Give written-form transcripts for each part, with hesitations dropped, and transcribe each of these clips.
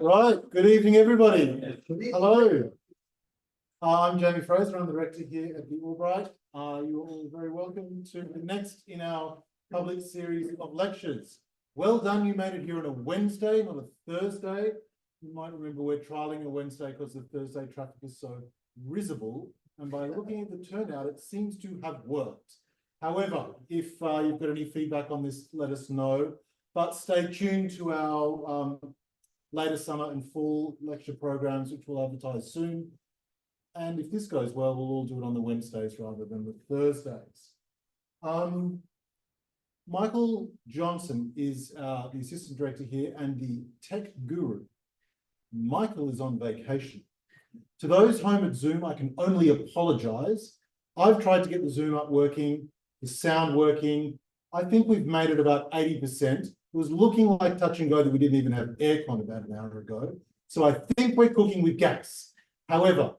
Right, good evening, everybody. Hello. I'm Jamie Fraser. I'm the director here at the Albright. You're all very welcome to the next in our public series of lectures. Well done, you made it here on a Wednesday, not a Thursday. You might remember we're trialing a Wednesday because the Thursday traffic is so risible. And by looking at the turnout, it seems to have worked. However, if you've got any feedback on this, let us know. But stay tuned to our later summer and fall lecture programs, which we'll advertise soon. And if this goes well, we'll all do it on the Wednesdays rather than the Thursdays. Michael Johnson is the assistant director here and the tech guru. Michael is on vacation. To those home at Zoom, I can only apologize. I've tried to get the Zoom up working, the sound working. I think we've made it about 80%. It was looking like touch and go that we didn't even have aircon about an hour ago. So I think we're cooking with gas. However,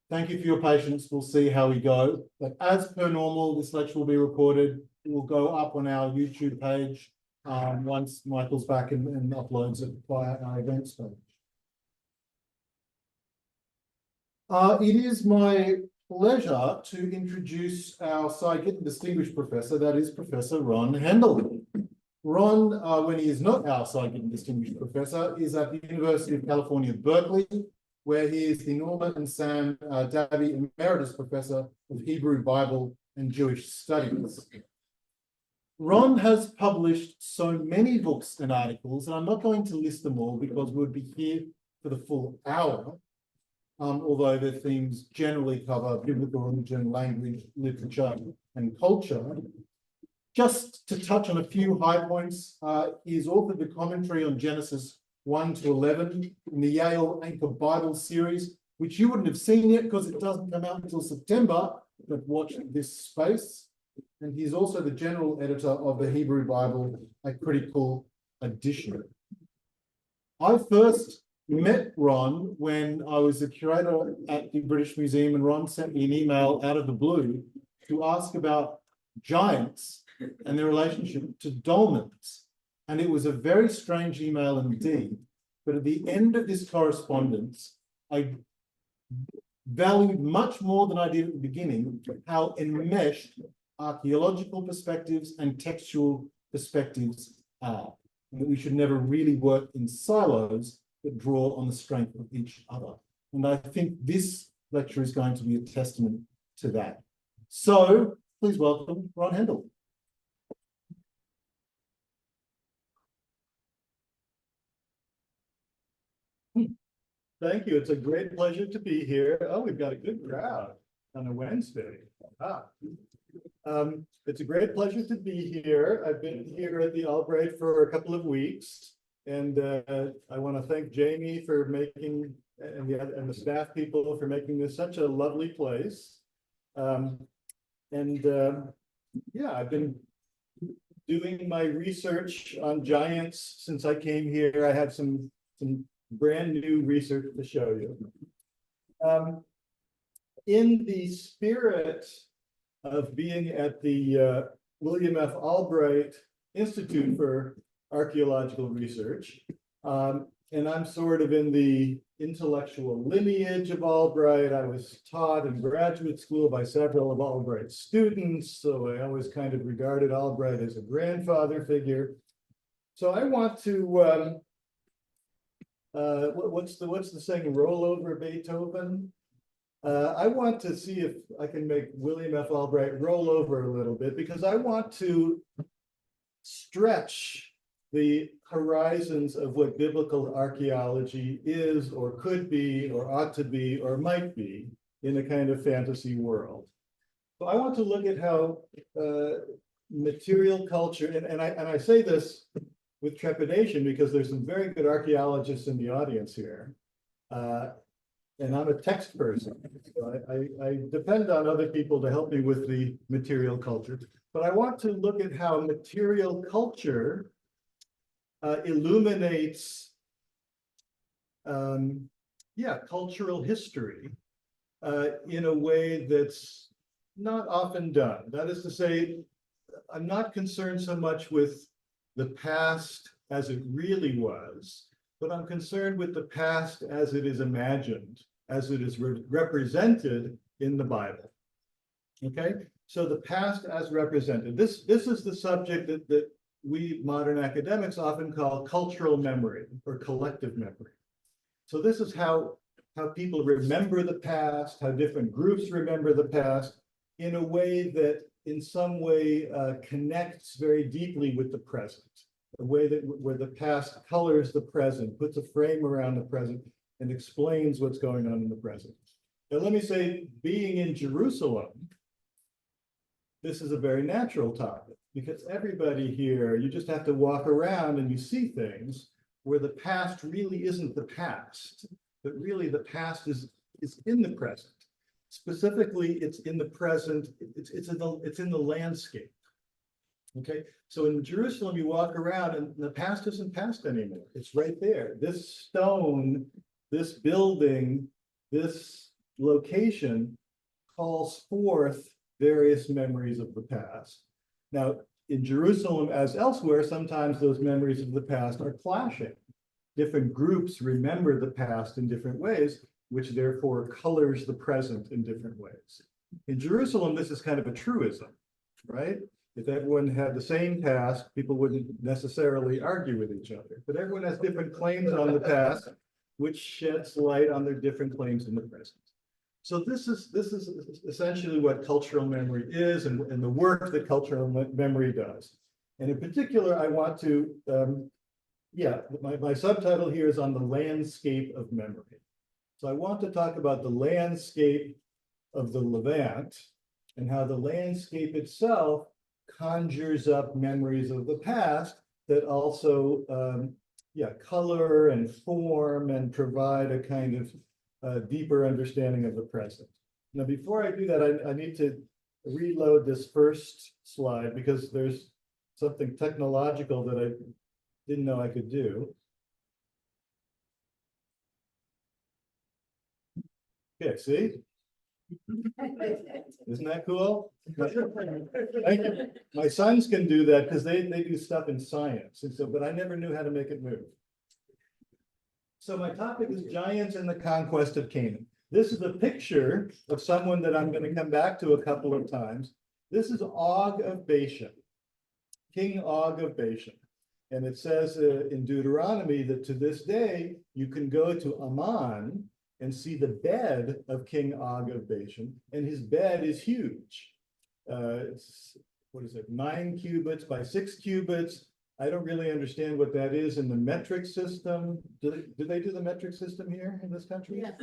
thank you for your patience. We'll see how we go. But as per normal, this lecture will be recorded. It will go up on our YouTube page once Michael's back and uploads it via our events page. It is my pleasure to introduce our Psychic Distinguished Professor, that is Professor Ron Hendel. Ron, when he is not our Psychic Distinguished Professor, is at the University of California, Berkeley, where he is the Norma and Sam Davy Emeritus Professor of Hebrew Bible and Jewish Studies. Ron has published so many books and articles, and I'm not going to list them all because we would be here for the full hour, although their themes generally cover biblical religion, language, literature, and culture. Just to touch on a few high points, he's authored the commentary on Genesis 1 to 11 in the Yale Anchor Bible series, which you wouldn't have seen yet because it doesn't come out until September, but watch this space. And he's also the general editor of the Hebrew Bible, a critical edition. I first met Ron when I was a curator at the British Museum, and Ron sent me an email out of the blue to ask about giants and their relationship to dolmens. And it was a very strange email indeed. But at the end of this correspondence, I valued much more than I did at the beginning how enmeshed archaeological perspectives and textual perspectives are. And that we should never really work in silos, but draw on the strength of each other. And I think this lecture is going to be a testament to that. So please welcome Ron Hendel. Thank you. It's a great pleasure to be here. Oh, we've got a good crowd on a Wednesday. It's a great pleasure to be here. I've been here at the Albright for a couple of weeks, and I want to thank Jamie for making, and the staff people for making this such a lovely place. Yeah, I've been doing my research on giants since I came here. I have some brand new research to show you. In the spirit of being at the William F. Albright Institute for Archaeological Research, and I'm sort of in the intellectual lineage of Albright. I was taught in graduate school by several of Albright's students, so I always kind of regarded Albright as a grandfather figure. So I want to what's the saying? Roll over Beethoven. I want to see if I can make William F. Albright roll over a little bit, because I want to stretch the horizons of what biblical archaeology is, or could be, or ought to be, or might be in a kind of fantasy world. So I want to look at how material culture, and I say this with trepidation because there's some very good archaeologists in the audience here. And I'm a text person, so I depend on other people to help me with the material culture. But I want to look at how material culture illuminates, cultural history in a way that's not often done. That is to say, I'm not concerned so much with the past as it really was, but I'm concerned with the past as it is imagined, as it is represented in the Bible. Okay, so the past as represented. This is the subject that we modern academics often call cultural memory or collective memory. So this is how people remember the past, how different groups remember the past in a way that in some way connects very deeply with the present. A way that where the past colors the present, puts a frame around the present, and explains what's going on in the present. Now let me say, being in Jerusalem, this is a very natural topic because everybody here, you just have to walk around and you see things where the past really isn't the past, but really the past is in the present. Specifically, it's in the present, it's in the landscape. Okay, so in Jerusalem, you walk around and the past isn't past anymore. It's right there. This stone, this building, this location calls forth various memories of the past. Now, in Jerusalem, as elsewhere, sometimes those memories of the past are clashing. Different groups remember the past in different ways, which therefore colors the present in different ways. In Jerusalem, this is kind of a truism, right? If everyone had the same past, people wouldn't necessarily argue with each other. But everyone has different claims on the past, which sheds light on their different claims in the present. So this is essentially what cultural memory is and the work that cultural memory does. And in particular, I want to, my subtitle here is on the landscape of memory. So I want to talk about the landscape of the Levant and how the landscape itself conjures up memories of the past that also, color and form and provide a kind of deeper understanding of the present. Now, before I do that, I need to reload this first slide because there's something technological that I didn't know I could do. Okay, see? Isn't that cool? Thank you. My sons can do that because they do stuff in science, and so, but I never knew how to make it move. So my topic is giants in the conquest of Canaan. This is a picture of someone that I'm going to come back to a couple of times. This is Og of Bashan, King Og of Bashan. And it says in Deuteronomy that to this day, you can go to Ammon and see the bed of King Og of Bashan, and his bed is huge. It's, 9 cubits by 6 cubits. I don't really understand what that is in the metric system. Do they do the metric system here in this country? Yes.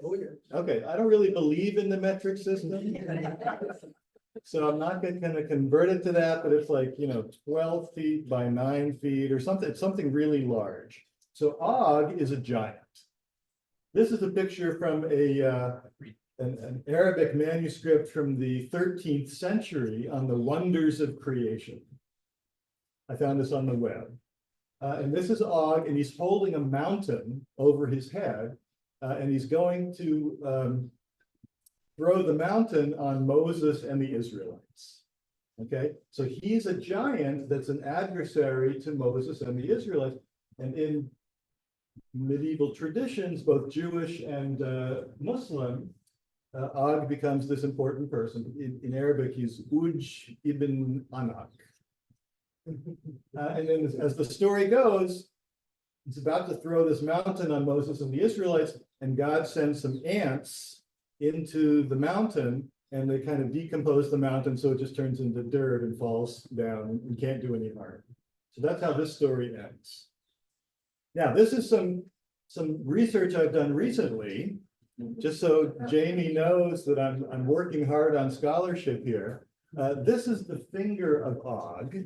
Oh, yeah. Okay, I don't really believe in the metric system. So I'm not going to convert it to that, but it's like, 12 feet by 9 feet or something. It's something really large. So Og is a giant. This is a picture from an Arabic manuscript from the 13th century on the wonders of creation. I found this on the web. And this is Og, and he's holding a mountain over his head, and he's going to throw the mountain on Moses and the Israelites. Okay, so he's a giant that's an adversary to Moses and the Israelites. And in medieval traditions, both Jewish and Muslim, Og becomes this important person. In Arabic, he's Uj ibn Anak. And then as the story goes, he's about to throw this mountain on Moses and the Israelites, and God sends some ants into the mountain, and they kind of decompose the mountain, so it just turns into dirt and falls down and can't do any harm. So that's how this story ends. Now, this is some research I've done recently, just so Jamie knows that I'm working hard on scholarship here. This is the finger of Og.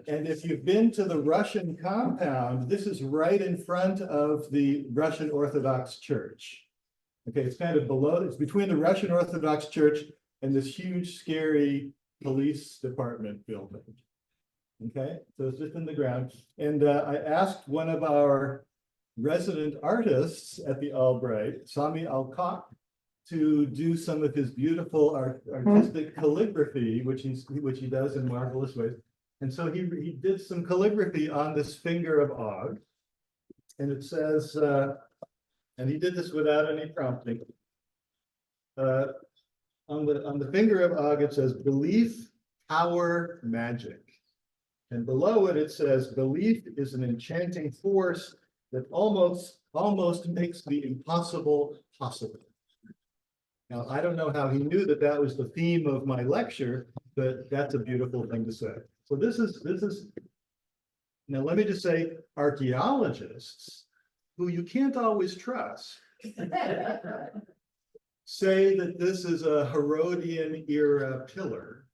And if you've been to the Russian compound, this is right in front of the Russian Orthodox Church. Okay, it's kind of below, it's between the Russian Orthodox Church and this huge, scary police department building. Okay, so it's just in the ground. And I asked one of our resident artists at the Albright, Sami Alcock, to do some of his beautiful artistic calligraphy, which he does in marvelous ways. And so he did some calligraphy on this finger of Og. And it says, and he did this without any prompting. On the finger of Og, it says belief, power, magic. And below it, it says belief is an enchanting force that almost makes the impossible possible. Now, I don't know how he knew that that was the theme of my lecture, but that's a beautiful thing to say. So this is, now let me just say, archaeologists, who you can't always trust, say that this is a Herodian era pillar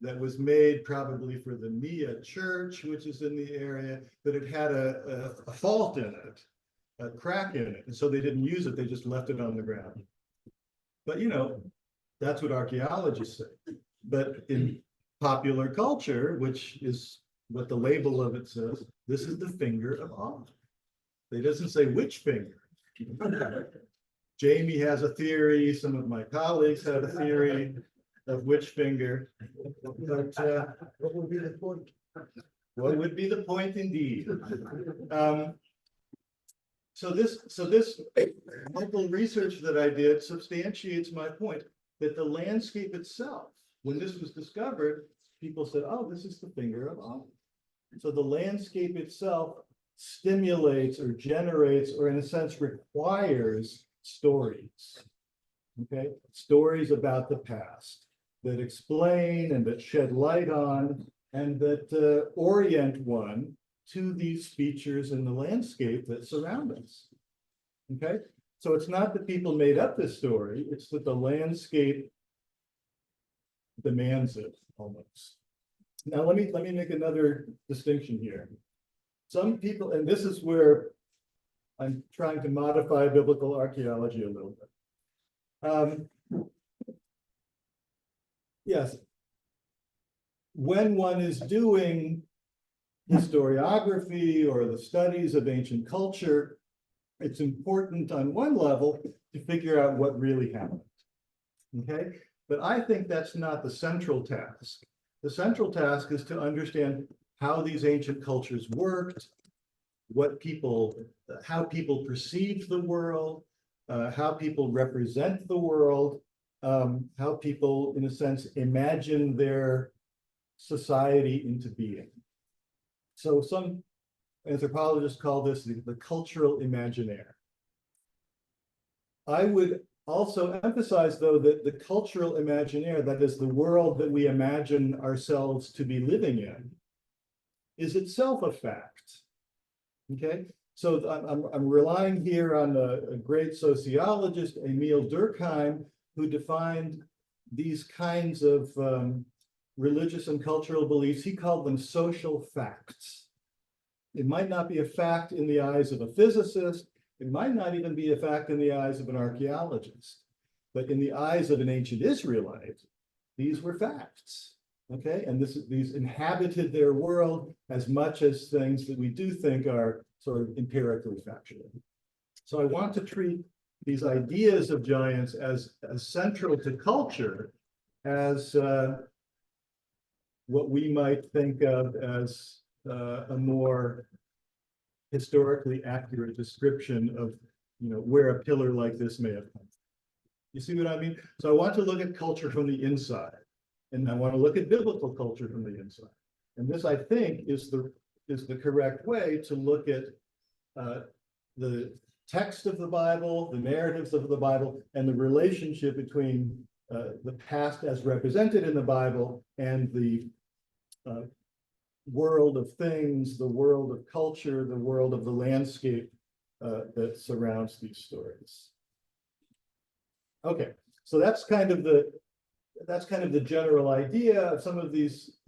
that was made probably for the Nia church, which is in the area, but it had a fault in it, a crack in it. And so they didn't use it, they just left it on the ground. But you know, that's what archaeologists say. But in popular culture, which is what the label of it says, this is the finger of Og. It doesn't say which finger. Jamie has a theory, some of my colleagues have a theory of which finger. But what would be the point? What would be the point indeed? So this local research that I did substantiates my point that the landscape itself, when this was discovered, people said, oh, this is the finger of Og. So the landscape itself stimulates or generates, or in a sense requires stories, okay? Stories about the past that explain and that shed light on and that orient one to these features in the landscape that surround us, okay? So it's not that people made up this story, it's that the landscape demands it almost. Now, let me make another distinction here. Some people, and this is where I'm trying to modify biblical archaeology a little bit. Yes, when one is doing historiography or the studies of ancient culture, it's important on one level to figure out what really happened, okay? But I think that's not the central task. The central task is to understand how these ancient cultures worked, how people perceive the world, how people represent the world, how people, in a sense, imagine their society into being. So some anthropologists call this the cultural imaginaire. I would also emphasize, though, that the cultural imaginaire, that is the world that we imagine ourselves to be living in, is itself a fact, okay? So I'm relying here on a great sociologist, Emil Durkheim, who defined these kinds of religious and cultural beliefs. He called them social facts. It might not be a fact in the eyes of a physicist. It might not even be a fact in the eyes of an archaeologist, but in the eyes of an ancient Israelite, these were facts, okay? And these inhabited their world as much as things that we do think are sort of empirically factual. So I want to treat these ideas of giants as central to culture as what we might think of as a more historically accurate description of, you know, where a pillar like this may have come from. You see what I mean? So I want to look at culture from the inside, and I want to look at biblical culture from the inside. And this, I think, is the correct way to look at the text of the Bible, the narratives of the Bible, and the relationship between the past as represented in the Bible and the world of things, the world of culture, the world of the landscape that surrounds these stories. Okay, so that's kind of the general idea of some of these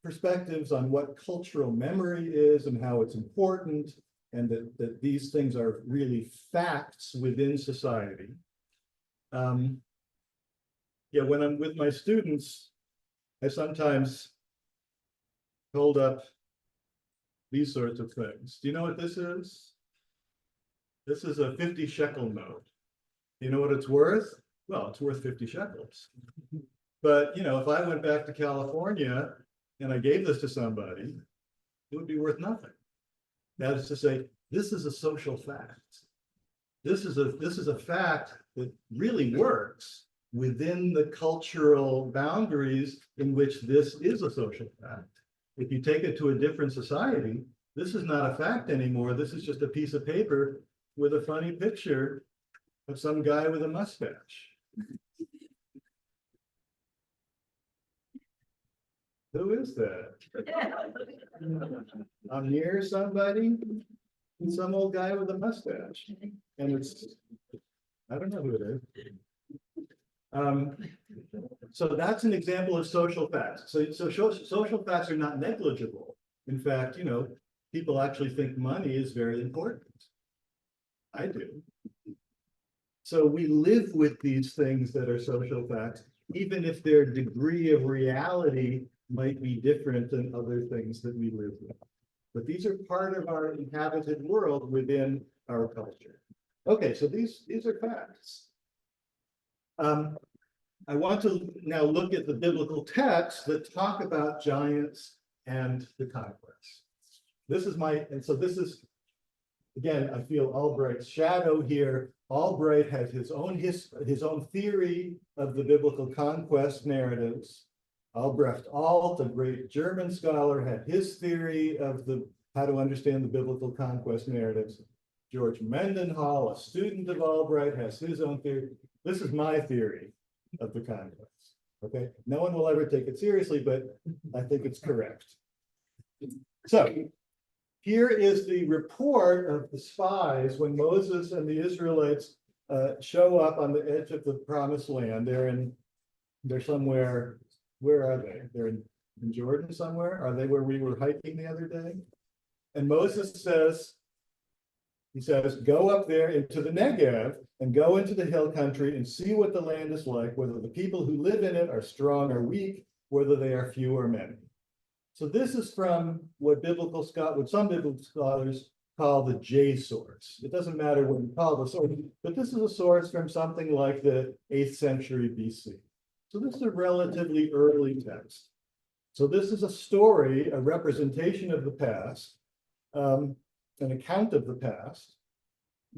perspectives on what cultural memory is and how it's important, and that these things are really facts within society. Yeah, when I'm with my students, I sometimes hold up these sorts of things. Do you know what this is? This is a 50 shekel note. Do you know what it's worth? Well, it's worth 50 shekels. But, you know, if I went back to California and I gave this to somebody, it would be worth nothing. That is to say, this is a social fact. This is a fact that really works within the cultural boundaries in which this is a social fact. If you take it to a different society, this is not a fact anymore. This is just a piece of paper with a funny picture of some guy with a mustache. Who is that? I'm near somebody, some old guy with a mustache, and I don't know who it is. So that's an example of social facts. So social facts are not negligible. In fact, people actually think money is very important. I do. So we live with these things that are social facts, even if their degree of reality might be different than other things that we live with. But these are part of our inhabited world within our culture. Okay, so these are facts. I want to now look at the biblical texts that talk about giants and the conquest. This is again, I feel Albright's shadow here. Albright has his own theory of the biblical conquest narratives. Albrecht Alt, a great German scholar, had his theory of how to understand the biblical conquest narratives. George Mendenhall, a student of Albright, has his own theory. This is my theory of the conquest. Okay, no one will ever take it seriously, but I think it's correct. So here is the report of the spies when Moses and the Israelites show up on the edge of the promised land. They're somewhere. Where are they? They're in Jordan somewhere. Are they where we were hiking the other day? And Moses says, go up there into the Negev and go into the hill country and see what the land is like, whether the people who live in it are strong or weak, whether they are few or many. So this is from what some biblical scholars call the J source. It doesn't matter what you call the source, but this is a source from something like the 8th century BC. So this is a relatively early text. So this is a story, a representation of the past, an account of the past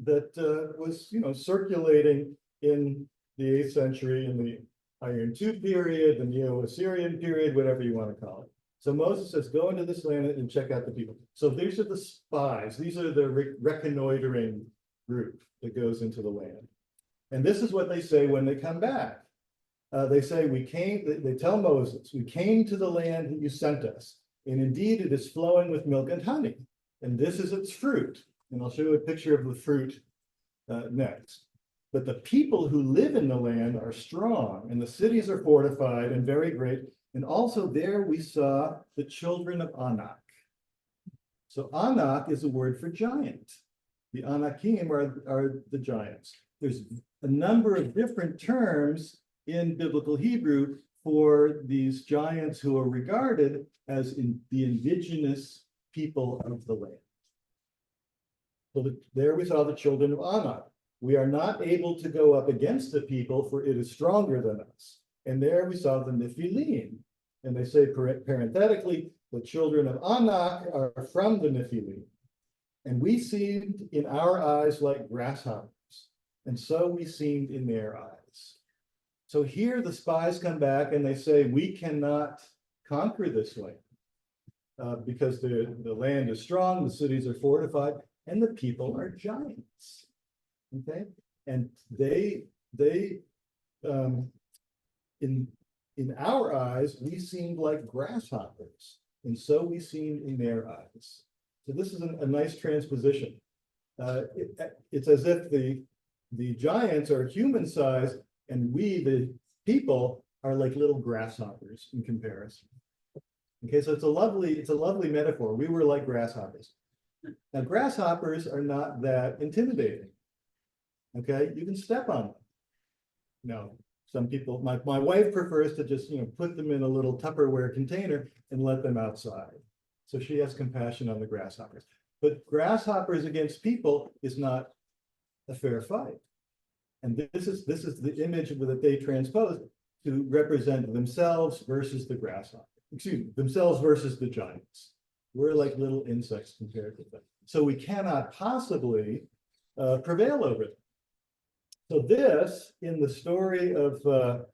that was, circulating in the 8th century, in the Iron II period, the Neo-Assyrian period, whatever you want to call it. So Moses says, go into this land and check out the people. So these are the spies. These are the reconnoitering group that goes into the land. And this is what they say when they come back. They say, they tell Moses, we came to the land that you sent us. And indeed, it is flowing with milk and honey. And this is its fruit. And I'll show you a picture of the fruit next. But the people who live in the land are strong, and the cities are fortified and very great. And also there we saw the children of Anak. So Anak is a word for giant. The Anakim are the giants. There's a number of different terms in biblical Hebrew for these giants who are regarded as the indigenous people of the land. So there we saw the children of Anak. We are not able to go up against the people, for it is stronger than us. And there we saw the Nephilim. And they say parenthetically, the children of Anak are from the Nephilim. And we seemed in our eyes like grasshoppers, and so we seemed in their eyes. So here the spies come back and they say, we cannot conquer this land because the land is strong, the cities are fortified, and the people are giants. Okay, and in our eyes, we seemed like grasshoppers, and so we seemed in their eyes. So this is a nice transposition. It's as if the giants are human sized, and we, the people, are like little grasshoppers in comparison. Okay, so it's a lovely metaphor. We were like grasshoppers. Now, grasshoppers are not that intimidating. Okay, you can step on them. No, some people, my wife prefers to just, put them in a little Tupperware container and let them outside. So she has compassion on the grasshoppers. But grasshoppers against people is not a fair fight. And this is the image that they transpose to represent themselves versus the grasshopper. themselves versus the giants. We're like little insects compared to them. So we cannot possibly prevail over them. So this, in the story of the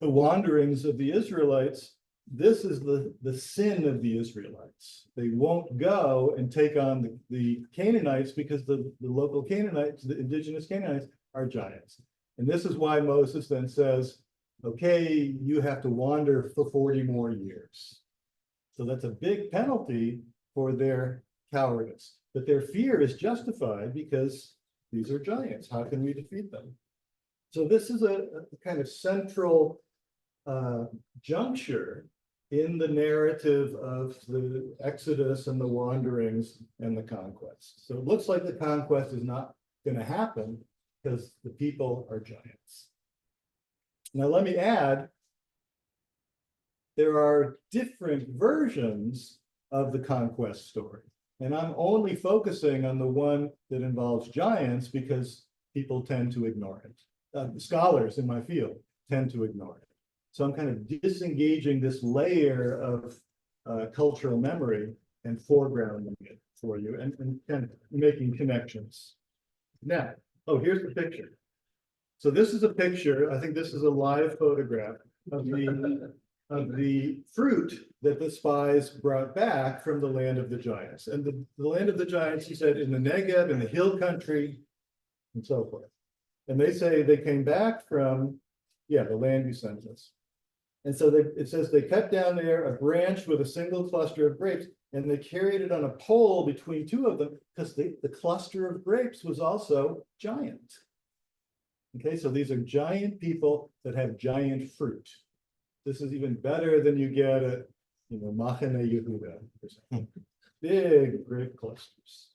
wanderings of the Israelites, this is the sin of the Israelites. They won't go and take on the Canaanites because the local Canaanites, the indigenous Canaanites, are giants. And this is why Moses then says, okay, you have to wander for 40 more years. So that's a big penalty for their cowardice. But their fear is justified because these are giants. How can we defeat them? So this is a kind of central juncture in the narrative of the Exodus and the wanderings and the conquest. So it looks like the conquest is not going to happen because the people are giants. Now, let me add, there are different versions of the conquest story. And I'm only focusing on the one that involves giants because people tend to ignore it. Scholars in my field tend to ignore it. So I'm kind of disengaging this layer of cultural memory and foregrounding it for you and kind of making connections. Now, oh, here's the picture. So this is a picture, I think this is a live photograph of the fruit that the spies brought back from the land of the giants. And the land of the giants, he said, in the Negev, in the hill country, and so forth. And they say they came back from, yeah, the land you sent us. And so it says they cut down there a branch with a single cluster of grapes, and they carried it on a pole between two of them because the cluster of grapes was also giant. Okay, so these are giant people that have giant fruit. This is even better than you get at, Machane Yehuda or something. Big grape clusters.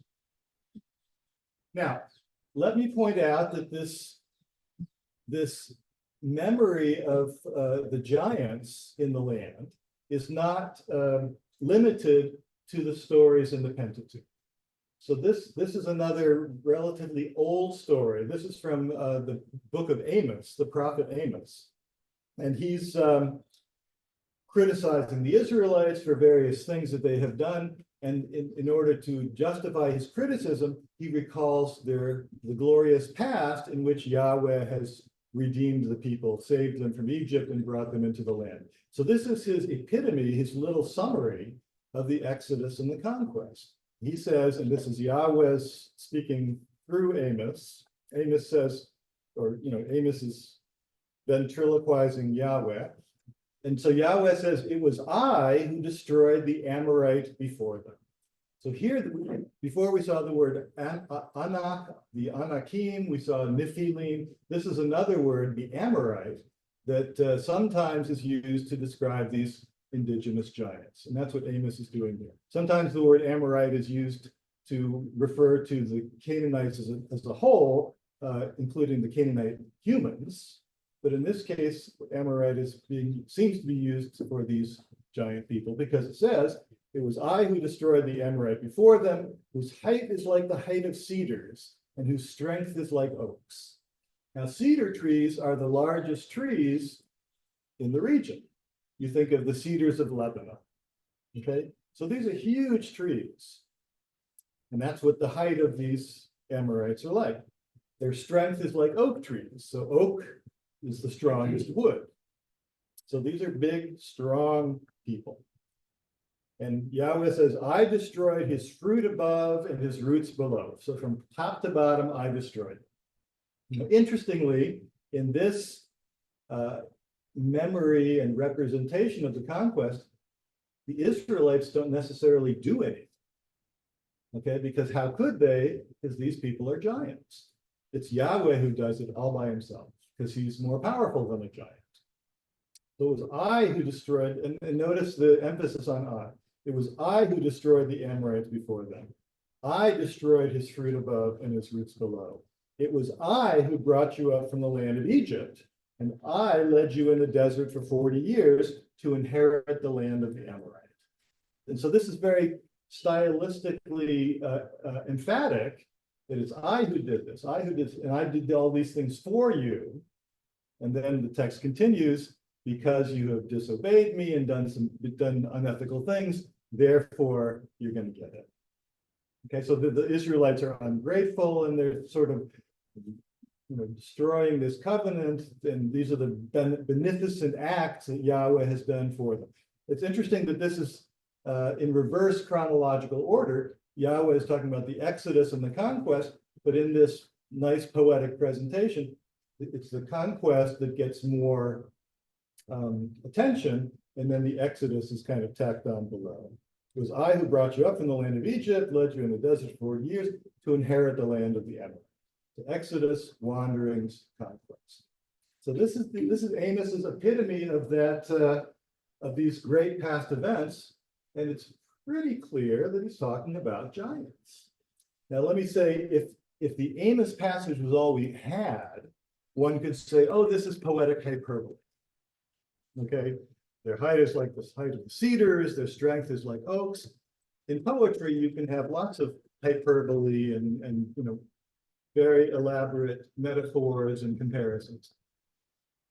Now, let me point out that this memory of the giants in the land is not limited to the stories in the Pentateuch. So this is another relatively old story. This is from the book of Amos, the prophet Amos. And he's criticizing the Israelites for various things that they have done. And in order to justify his criticism, he recalls the glorious past in which Yahweh has redeemed the people, saved them from Egypt, and brought them into the land. So this is his epitome, his little summary of the Exodus and the conquest. He says, and this is Yahweh's speaking through Amos. Amos says, Amos is ventriloquizing Yahweh. And so Yahweh says, it was I who destroyed the Amorite before them. So here, before we saw the word Anak, the Anakim, we saw Nephilim. This is another word, the Amorite, that sometimes is used to describe these indigenous giants. And that's what Amos is doing here. Sometimes the word Amorite is used to refer to the Canaanites as a whole, including the Canaanite humans. But in this case, Amorite seems to be used for these giant people because it says, it was I who destroyed the Amorite before them, whose height is like the height of cedars, and whose strength is like oaks. Now, cedar trees are the largest trees in the region. You think of the cedars of Lebanon, okay? So these are huge trees. And that's what the height of these Amorites are like. Their strength is like oak trees. So oak is the strongest wood. So these are big, strong people. And Yahweh says, I destroyed his fruit above and his roots below. So from top to bottom, I destroyed it. Interestingly, in this memory and representation of the conquest, the Israelites don't necessarily do anything. Okay, because how could they? Because these people are giants. It's Yahweh who does it all by himself, because he's more powerful than a giant. So it was I who destroyed, and notice the emphasis on I. It was I who destroyed the Amorites before them. I destroyed his fruit above and his roots below. It was I who brought you up from the land of Egypt, and I led you in the desert for 40 years to inherit the land of the Amorites. And so this is very stylistically emphatic that it's I who did this, and I did all these things for you. And then the text continues, because you have disobeyed me and done unethical things, therefore you're going to get it. Okay, so the Israelites are ungrateful and they're sort of destroying this covenant, and these are the beneficent acts that Yahweh has done for them. It's interesting that this is in reverse chronological order. Yahweh is talking about the Exodus and the conquest, but in this nice poetic presentation, it's the conquest that gets more attention, and then the Exodus is kind of tacked on below. It was I who brought you up from the land of Egypt, led you in the desert for 40 years to inherit the land of the Emeritus. The Exodus, wanderings, conquest. So this is Amos's epitome of that of these great past events, and it's pretty clear that he's talking about giants. Now, let me say, if the Amos passage was all we had, one could say, oh, this is poetic hyperbole. Okay, their height is like the height of the cedars, their strength is like oaks. In poetry, you can have lots of hyperbole and very elaborate metaphors and comparisons.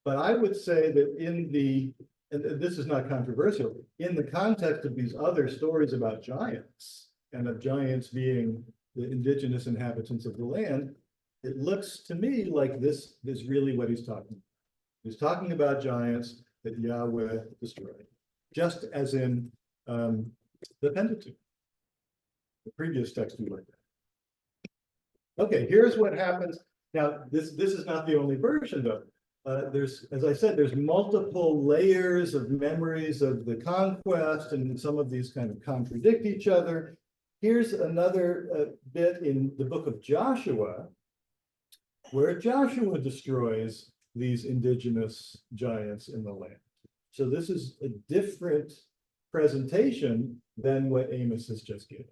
But I would say that and this is not controversial, in the context of these other stories about giants, and of giants being the indigenous inhabitants of the land, it looks to me like this is really what he's talking about. He's talking about giants that Yahweh destroyed, just as in the Pentateuch. The previous text we looked at. Okay, here's what happens. Now, this is not the only version, though. As I said, there's multiple layers of memories of the conquest, and some of these kind of contradict each other. Here's another bit in the book of Joshua, where Joshua destroys these indigenous giants in the land. So this is a different presentation than what Amos has just given.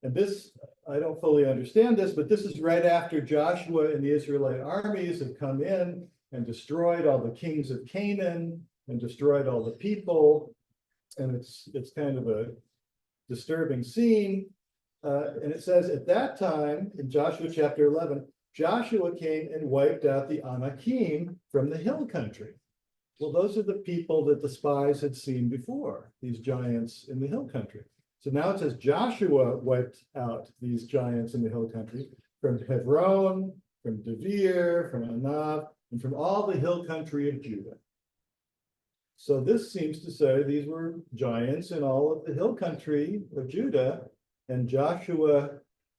And this, I don't fully understand this, but this is right after Joshua and the Israelite armies have come in and destroyed all the kings of Canaan and destroyed all the people. And it's kind of a disturbing scene. And it says, at that time, in Joshua chapter 11, Joshua came and wiped out the Anakim from the hill country. Well, those are the people that the spies had seen before, these giants in the hill country. So now it says Joshua wiped out these giants in the hill country from Hebron, from Devere, from Anav, and from all the hill country of Judah. So this seems to say these were giants in all of the hill country of Judah, and Joshua,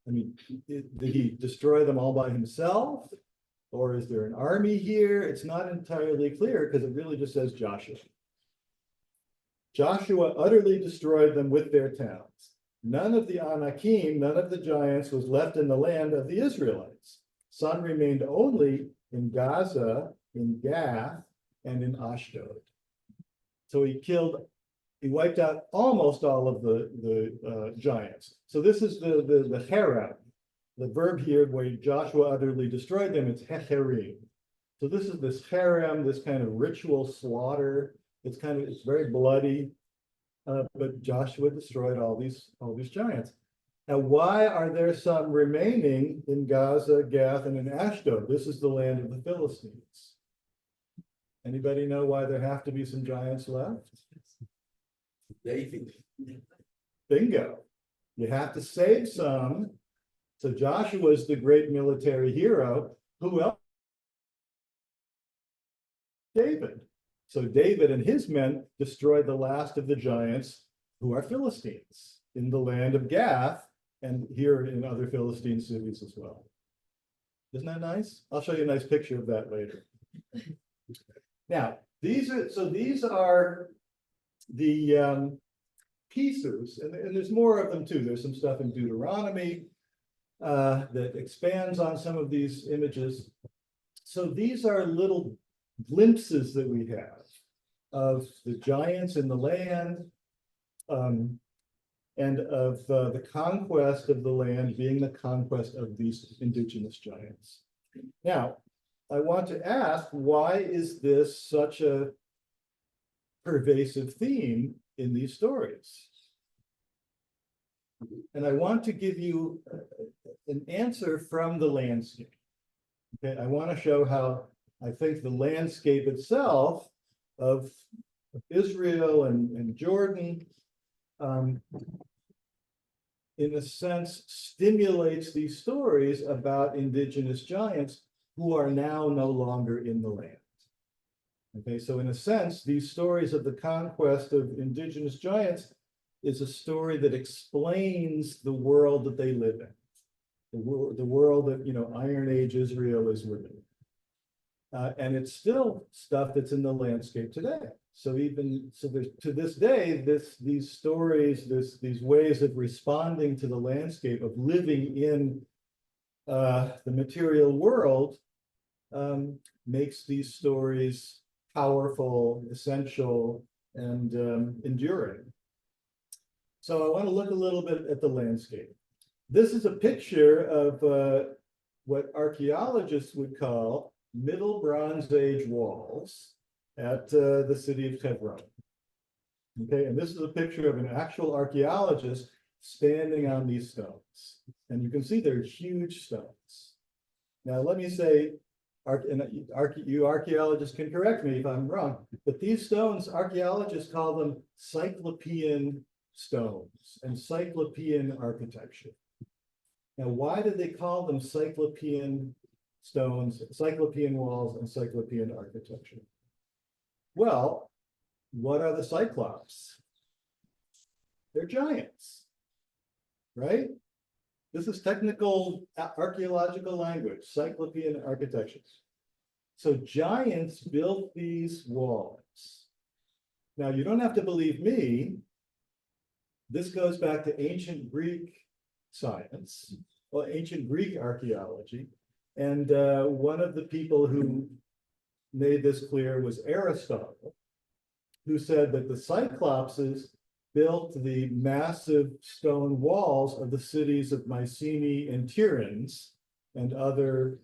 did he destroy them all by himself? Or is there an army here? It's not entirely clear because it really just says Joshua. Joshua utterly destroyed them with their towns. None of the Anakim, none of the giants was left in the land of the Israelites. Some remained only in Gaza, in Gath, and in Ashdod. So he wiped out almost all of the giants. So this is the herem. The verb here where Joshua utterly destroyed them, it's hecherim. So this is this herem, this kind of ritual slaughter. It's very bloody, but Joshua destroyed all these giants. Now, why are there some remaining in Gaza, Gath, and in Ashdod? This is the land of the Philistines. Anybody know why there have to be some giants left? David. Bingo. You have to save some. So Joshua is the great military hero. Who else? David. So David and his men destroyed the last of the giants who are Philistines in the land of Gath and here in other Philistine cities as well. Isn't that nice? I'll show you a nice picture of that later. Now, these are the pieces, and there's more of them too. There's some stuff in Deuteronomy that expands on some of these images. So these are little glimpses that we have of the giants in the land and of the conquest of the land being the conquest of these indigenous giants. Now, I want to ask, why is this such a pervasive theme in these stories? And I want to give you an answer from the landscape. Okay, I want to show how I think the landscape itself of Israel and Jordan, in a sense, stimulates these stories about indigenous giants who are now no longer in the land. Okay, so in a sense, these stories of the conquest of indigenous giants is a story that explains the world that they live in, the world that, you know, Iron Age Israel is living in. And it's still stuff that's in the landscape today. So there's, to this day, these stories, these ways of responding to the landscape, of living in the material world, makes these stories powerful, essential, and enduring. So I want to look a little bit at the landscape. This is a picture of what archaeologists would call Middle Bronze Age walls at the city of Hebron. Okay, and this is a picture of an actual archaeologist standing on these stones. And you can see they're huge stones. Now, let me say, you archaeologists can correct me if I'm wrong, but these stones, archaeologists call them cyclopean stones and cyclopean architecture. Now, why do they call them cyclopean stones, cyclopean walls, and cyclopean architecture? Well, what are the Cyclops? They're giants, right? This is technical archaeological language, cyclopean architecture. So giants built these walls. Now, you don't have to believe me. This goes back to ancient Greek science, or ancient Greek archaeology. And one of the people who made this clear was Aristotle, who said that the Cyclopses built the massive stone walls of the cities of Mycenae and Tiryns and other,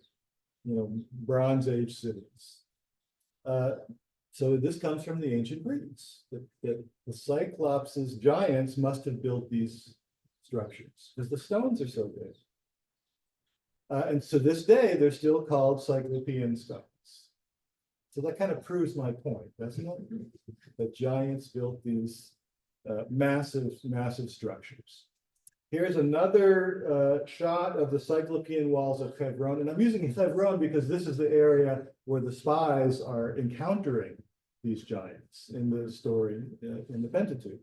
you know, Bronze Age cities. So this comes from the ancient Greeks, that the Cyclopses, giants, must have built these structures because the stones are so big. And to this day, they're still called cyclopean stones. So that kind of proves my point, doesn't it? That giants built these massive, massive structures. Here's another shot of the cyclopean walls of Hebron. And I'm using Hebron because this is the area where the spies are encountering these giants in the story in the Pentateuch.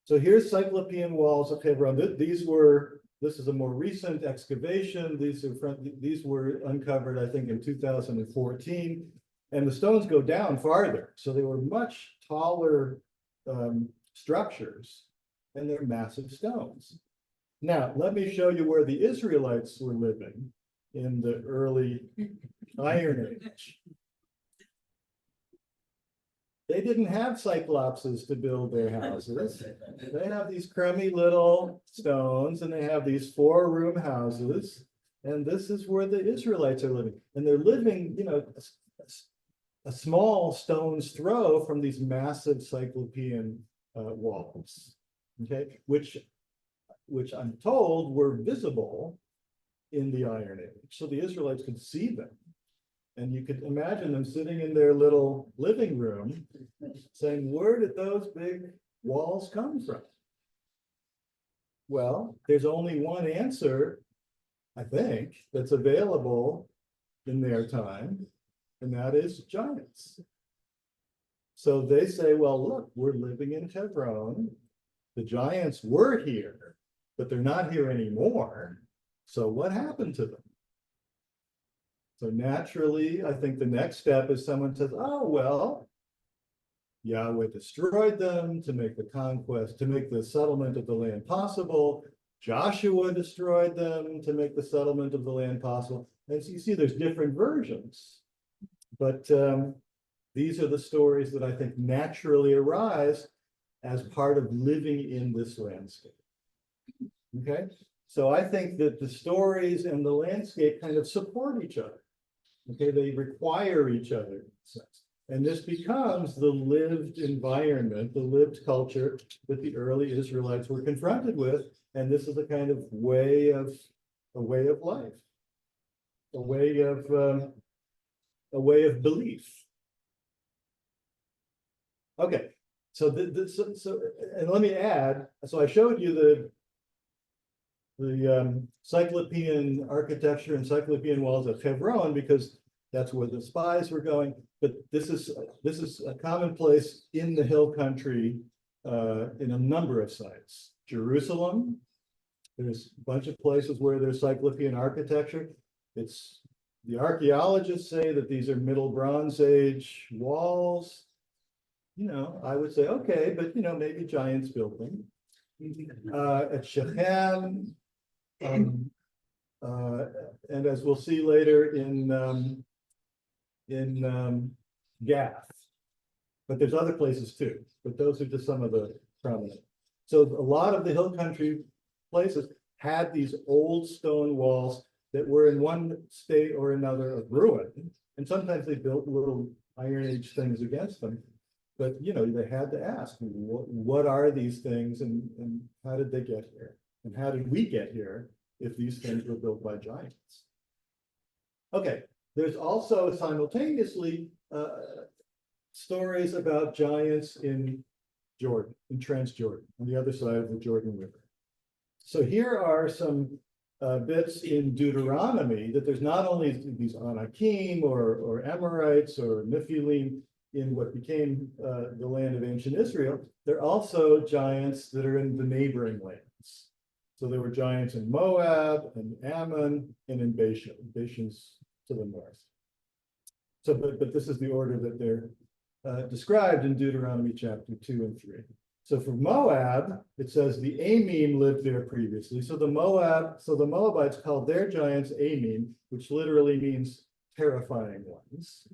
So here's cyclopean walls of Hebron. This is a more recent excavation. These were uncovered, I think, in 2014. And the stones go down farther. So they were much taller structures, and they're massive stones. Now, let me show you where the Israelites were living in the early Iron Age. They didn't have Cyclopses to build their houses. They have these crummy little stones, and they have these 4-room houses. And this is where the Israelites are living. And they're living, you know, a small stone's throw from these massive cyclopean walls, okay, which I'm told were visible in the Iron Age. So the Israelites could see them. And you could imagine them sitting in their little living room saying, where did those big walls come from? Well, there's only one answer, I think, that's available in their time, and that is giants. So they say, well, look, we're living in Hebron. The giants were here, but they're not here anymore. So what happened to them? So naturally, I think the next step is someone says, oh, well, Yahweh destroyed them to make the conquest, to make the settlement of the land possible. Joshua destroyed them to make the settlement of the land possible. And so you see there's different versions. But these are the stories that I think naturally arise as part of living in this landscape. Okay, so I think that the stories and the landscape kind of support each other. Okay, they require each other in a sense. And this becomes the lived environment, the lived culture that the early Israelites were confronted with. And this is a kind of way of life, a way of belief. Okay, so and let me add, so I showed you the cyclopean architecture and cyclopean walls of Hebron because that's where the spies were going. But this is a commonplace in the hill country in a number of sites. Jerusalem, there's a bunch of places where there's cyclopean architecture. It's the archaeologists say that these are Middle Bronze Age walls. You know, I would say, okay, but you know, maybe giants built them. At Shechem, and as we'll see later in Gath, but there's other places too. But those are just some of the prominent. So a lot of the hill country places had these old stone walls that were in one state or another of ruin, and sometimes they built little Iron Age things against them. But you know, they had to ask, what are these things, and how did they get here, and how did we get here if these things were built by giants? Okay, there's also simultaneously stories about giants in Jordan, in Transjordan, on the other side of the Jordan River. So here are some bits in Deuteronomy that there's not only these Anakim or Emerites or Nephilim in what became the land of ancient Israel, there are also giants that are in the neighboring lands. So there were giants in Moab and Ammon and in Bashan. Bashan's to the north. So, but this is the order that they're described in Deuteronomy chapter 2 and 3. So for Moab, it says the Amim lived there previously. So the Moabites called their giants Amim, which literally means terrifying ones,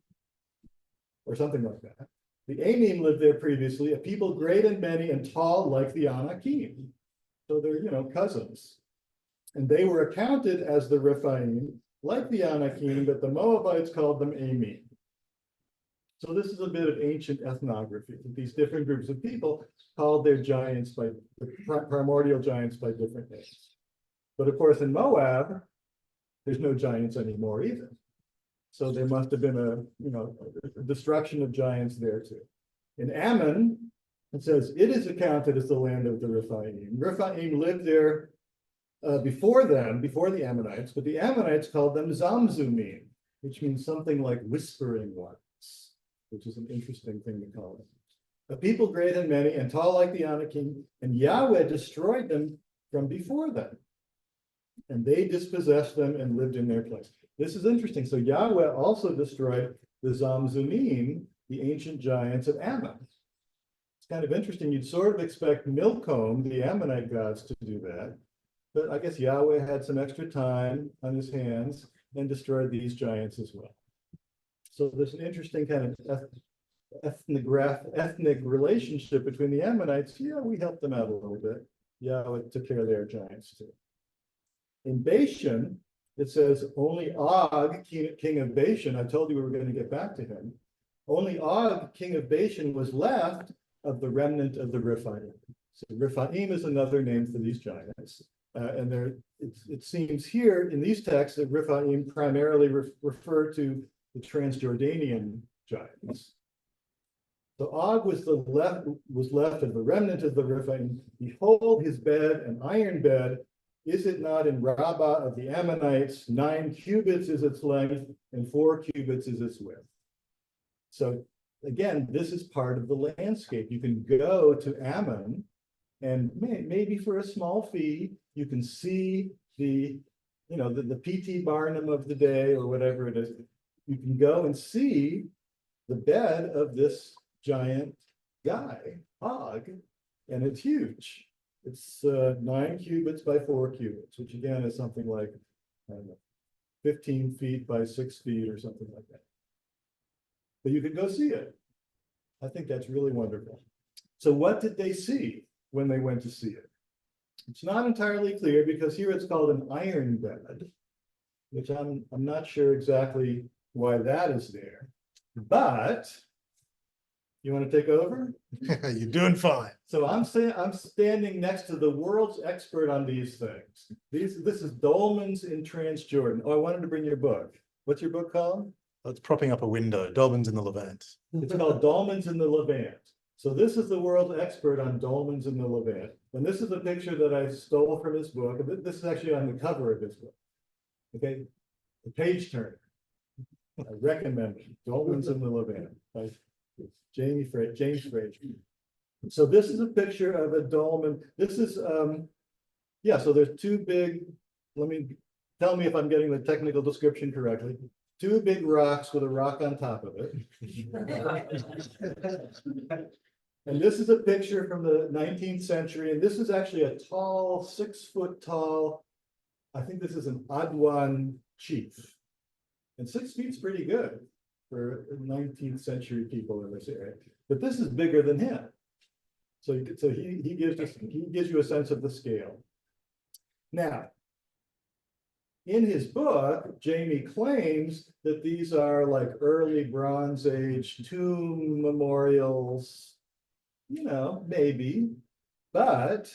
or something like that. The Amim lived there previously, a people great and many and tall like the Anakim. So they're, you know, cousins. And they were accounted as the Rephaim, like the Anakim, but the Moabites called them Amim. So this is a bit of ancient ethnography. These different groups of people called their giants by primordial giants by different names. But of course, in Moab, there's no giants anymore either. So there must have been a destruction of giants there too. In Ammon, it says it is accounted as the land of the Rephaim. Rephaim lived there before them, before the Ammonites, but the Ammonites called them Zamzumim, which means something like whispering ones, which is an interesting thing to call them. A people great and many and tall like the Anakim, and Yahweh destroyed them from before them. And they dispossessed them and lived in their place. This is interesting. So Yahweh also destroyed the Zamzumim, the ancient giants of Ammon. It's kind of interesting. You'd sort of expect Milcom, the Ammonite gods, to do that. But I guess Yahweh had some extra time on his hands and destroyed these giants as well. So there's an interesting kind of ethnic relationship between the Ammonites. Yeah, we helped them out a little bit. Yahweh took care of their giants too. In Bashan, it says only Og, king of Bashan, I told you we were going to get back to him. Only Og, king of Bashan, was left of the remnant of the Rephaim. So Rephaim is another name for these giants. And it seems here in these texts that Rephaim primarily refer to the Transjordanian giants. So Og was left of the remnant of the Rephaim. Behold his bed, an iron bed. Is it not in Rabbah of the Ammonites? 9 cubits is its length, and 4 cubits is its width. So again, this is part of the landscape. You can go to Ammon, and maybe for a small fee, you can see the P.T. Barnum of the day or whatever it is. You can go and see the bed of this giant guy, Og, and it's huge. It's 9 cubits by 4 cubits, which again is something like, I don't know, 15 feet by 6 feet or something like that. But you could go see it. I think that's really wonderful. So what did they see when they went to see it? It's not entirely clear because here it's called an iron bed, which I'm not sure exactly why that is there. But you want to take over? You're doing fine. So I'm standing next to the world's expert on these things. This is Dolmens in Transjordan. Oh, I wanted to bring your book. What's your book called? It's propping up a window. Dolmens in the Levant. It's called Dolmens in the Levant. So this is the world expert on dolmens in the Levant. And this is a picture that I stole from his book. This is actually on the cover of his book. Okay, the page turner. I recommend it. Dolmens in the Levant by James Fraser. So this is a picture of a dolmen. This is, yeah, so there's two big, tell me if I'm getting the technical description correctly. Two big rocks with a rock on top of it. And this is a picture from the 19th century, and this is actually a tall, 6 foot tall, I think this is an Adwan chief. And 6 feet's pretty good for 19th century people in this area. But this is bigger than him. So he gives you a sense of the scale. Now, in his book, Jamie claims that these are like early Bronze Age tomb memorials, you know, maybe, but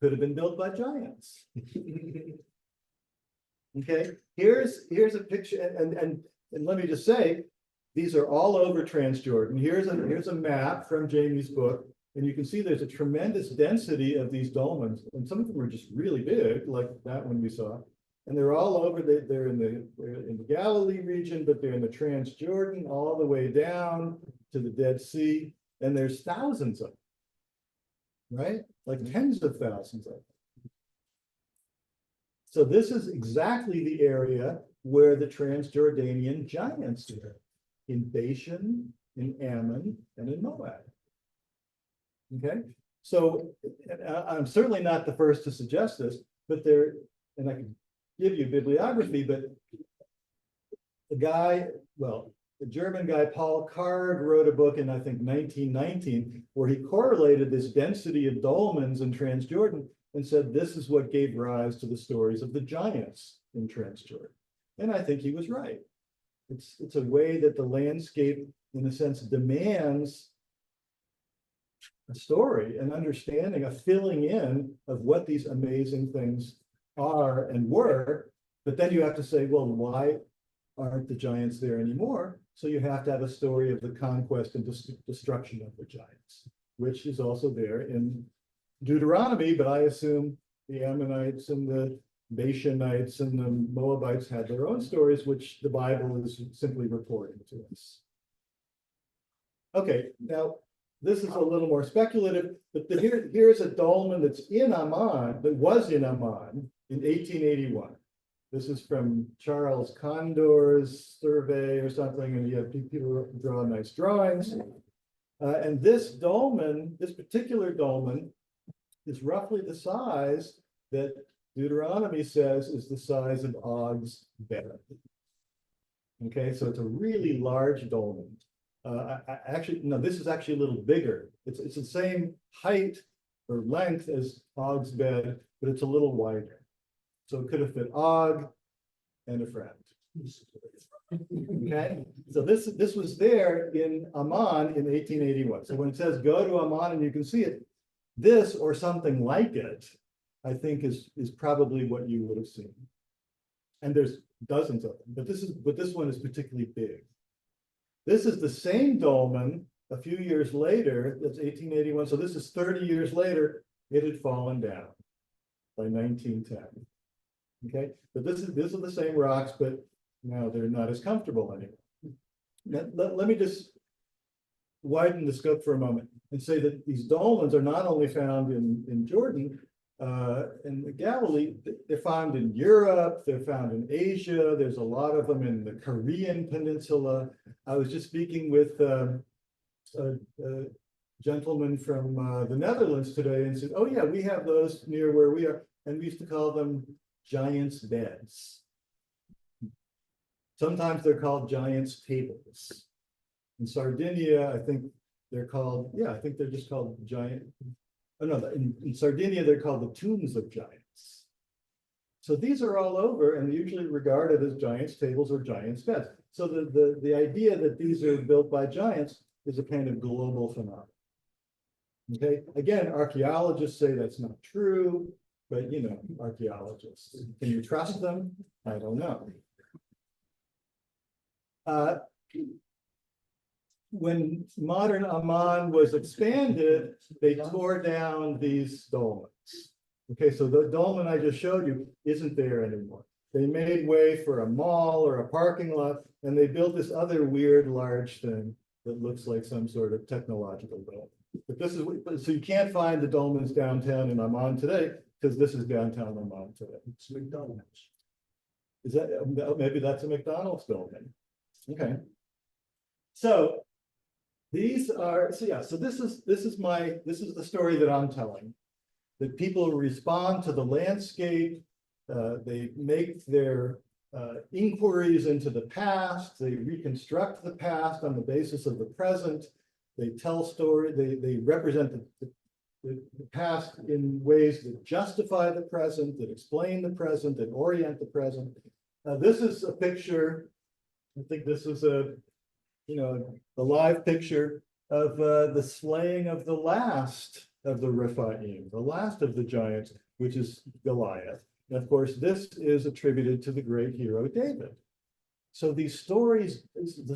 could have been built by giants. Okay, here's a picture, and let me just say, these are all over Transjordan. Here's a map from Jamie's book, and you can see there's a tremendous density of these dolmens, and some of them are just really big, like that one we saw. And they're all over. They're in the Galilee region, but they're in the Transjordan all the way down to the Dead Sea, and there's thousands of them, right? Like tens of thousands of them. So this is exactly the area where the Transjordanian giants live, in Bashan, in Ammon, and in Moab. Okay, so I'm certainly not the first to suggest this, but there, and I can give you bibliography, but the guy, well, the German guy, Paul Card, wrote a book in, I think, 1919, where he correlated this density of dolmens in Transjordan and said this is what gave rise to the stories of the giants in Transjordan. And I think he was right. It's a way that the landscape, in a sense, demands a story, an understanding, a filling in of what these amazing things are and were. But then you have to say, well, why aren't the giants there anymore? So you have to have a story of the conquest and destruction of the giants, which is also there in Deuteronomy, but I assume the Ammonites and the Bashanites and the Moabites had their own stories, which the Bible is simply reporting to us. Okay, now this is a little more speculative, but here's a dolmen that's in Amman, that was in Amman in 1881. This is from Charles Condor's survey or something, and you have people draw nice drawings. And this dolmen, this particular dolmen, is roughly the size that Deuteronomy says is the size of Og's bed. Okay, so it's a really large dolmen. Actually, no, this is actually a little bigger. It's the same height or length as Og's bed, but it's a little wider. So it could have fit Og and a friend. Okay, so this was there in Amman in 1881. So when it says go to Amman and you can see it, this or something like it, I think is probably what you would have seen. And there's dozens of them, but this one is particularly big. This is the same dolmen a few years later. That's 1881. So this is 30 years later. It had fallen down by 1910. Okay, but these are the same rocks, but now they're not as comfortable anymore. Now, let me just widen the scope for a moment and say that these dolmens are not only found in Jordan and the Galilee, they're found in Europe, they're found in Asia, there's a lot of them in the Korean peninsula. I was just speaking with a gentleman from the Netherlands today and said, oh yeah, we have those near where we are, and we used to call them giants' beds. Sometimes they're called giants' tables. In Sardinia, I think they're called, yeah, I think they're just called giant. Oh no, in Sardinia, they're called the tombs of giants. So these are all over and usually regarded as giants' tables or giants' beds. So the idea that these are built by giants is a kind of global phenomenon. Okay, again, archaeologists say that's not true, but you know, archaeologists, can you trust them? I don't know. when modern Amman was expanded, they tore down these dolmens. Okay, so the dolmen I just showed you isn't there anymore. They made way for a mall or a parking lot, and they built this other weird large thing that looks like some sort of technological dolmen. But this is, so you can't find the dolmens downtown in Amman today, because this is downtown Amman today. It's McDonald's. Is that, maybe that's a McDonald's dolmen? Okay. So these are, so yeah, so this is the story that I'm telling. That people respond to the landscape, they make their inquiries into the past, they reconstruct the past on the basis of the present, they tell story, they represent the past in ways that justify the present, that explain the present, that orient the present. This is a picture, I think this is a live picture of the slaying of the last of the Rephaim, the last of the giants, which is Goliath. And of course, this is attributed to the great hero David. So these stories,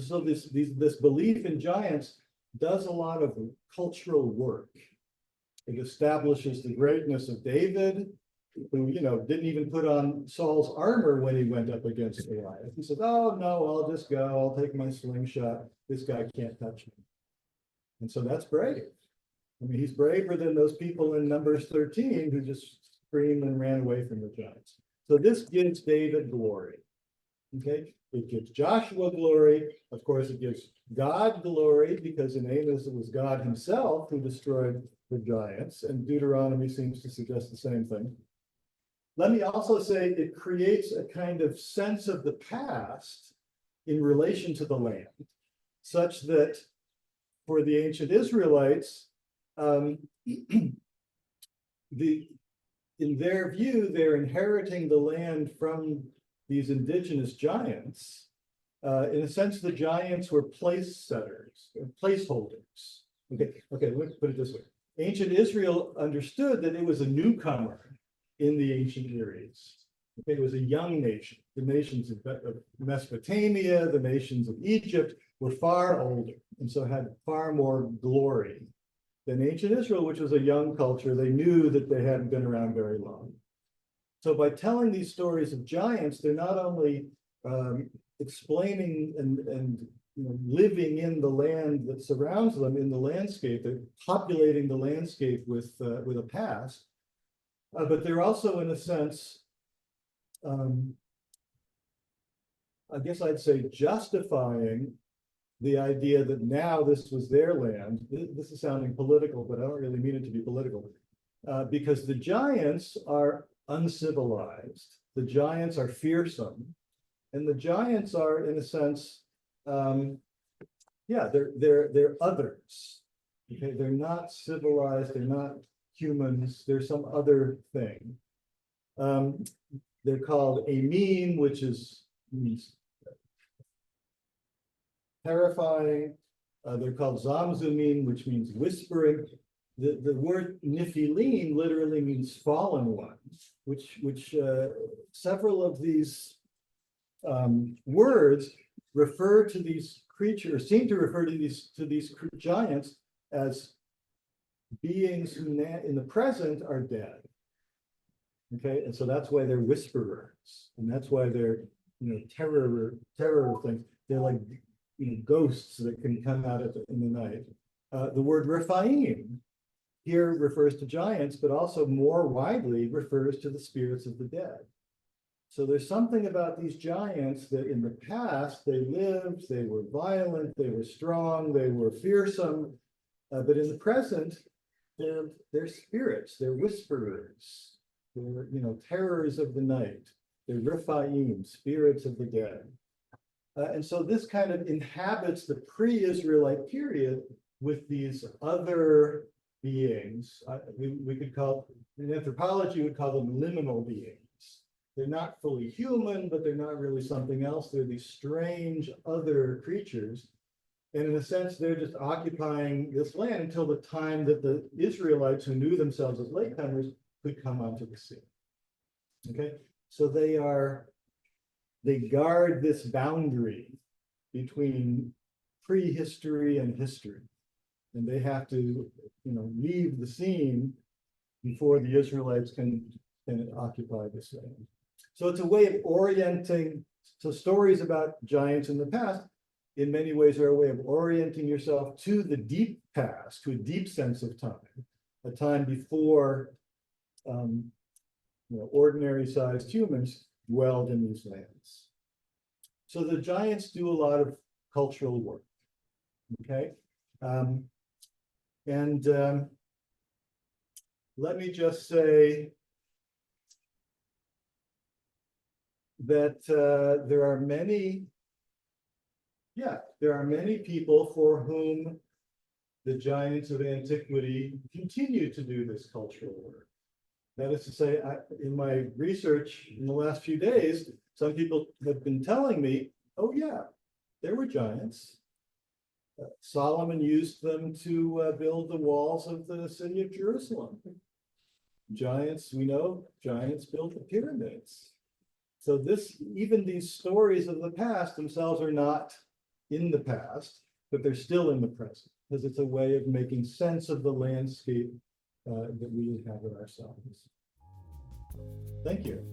so this belief in giants does a lot of cultural work. It establishes the greatness of David, who didn't even put on Saul's armor when he went up against Goliath. He says, "Oh no, I'll just go. I'll take my slingshot. This guy can't touch me." And so that's brave. I mean, he's braver than those people in Numbers 13 who just screamed and ran away from the giants. So this gives David glory. Okay, it gives Joshua glory. Of course, it gives God glory because in Amos it was God himself who destroyed the giants, and Deuteronomy seems to suggest the same thing. Let me also say it creates a kind of sense of the past in relation to the land, such that for the ancient Israelites, in their view, they're inheriting the land from these indigenous giants. In a sense, the giants were place setters, placeholders. Okay, let's put it this way. Ancient Israel understood that it was a newcomer in the ancient Near East. Okay, it was a young nation. The nations of Mesopotamia, the nations of Egypt were far older, and so had far more glory than ancient Israel, which was a young culture. They knew that they hadn't been around very long. So by telling these stories of giants, they're not only explaining and living in the land that surrounds them, in the landscape, they're populating the landscape with a past, but they're also, in a sense, I guess I'd say justifying the idea that now this was their land. This is sounding political, but I don't really mean it to be political, because the giants are uncivilized. The giants are fearsome, and the giants are, in a sense, they're others. Okay, they're not civilized. They're not humans. They're some other thing. They're called Amim, which means terrifying. They're called Zamzumim, which means whispering. The word Nephilim literally means fallen ones, which several of these words refer to these creatures, seem to refer to these giants as beings who in the present are dead. Okay, and so that's why they're whisperers, and that's why they're terror things. They're like ghosts that can come out in the night. The word Rephaim here refers to giants, but also more widely refers to the spirits of the dead. So there's something about these giants that in the past they lived, they were violent, they were strong, they were fearsome, but in the present they're spirits, they're whisperers, they're terrors of the night, they're Rephaim, spirits of the dead. And so this kind of inhabits the pre-Israelite period with these other beings. We could call, in anthropology, we'd call them liminal beings. They're not fully human, but they're not really something else. They're these strange other creatures. And in a sense, they're just occupying this land until the time that the Israelites, who knew themselves as latecomers, could come onto the scene. Okay, so they guard this boundary between prehistory and history. And they have to, leave the scene before the Israelites can occupy this land. So it's a way of orienting. So stories about giants in the past, in many ways, are a way of orienting yourself to the deep past, to a deep sense of time, a time before ordinary sized humans dwelled in these lands. So the giants do a lot of cultural work. Okay. Let me just say that there are many people for whom the giants of antiquity continue to do this cultural work. That is to say, in my research in the last few days, some people have been telling me, oh yeah, there were giants. Solomon used them to build the walls of the city of Jerusalem. Giants, we know, giants built the pyramids. So even these stories of the past themselves are not in the past, but they're still in the present, because it's a way of making sense of the landscape that we inhabit ourselves. Thank you.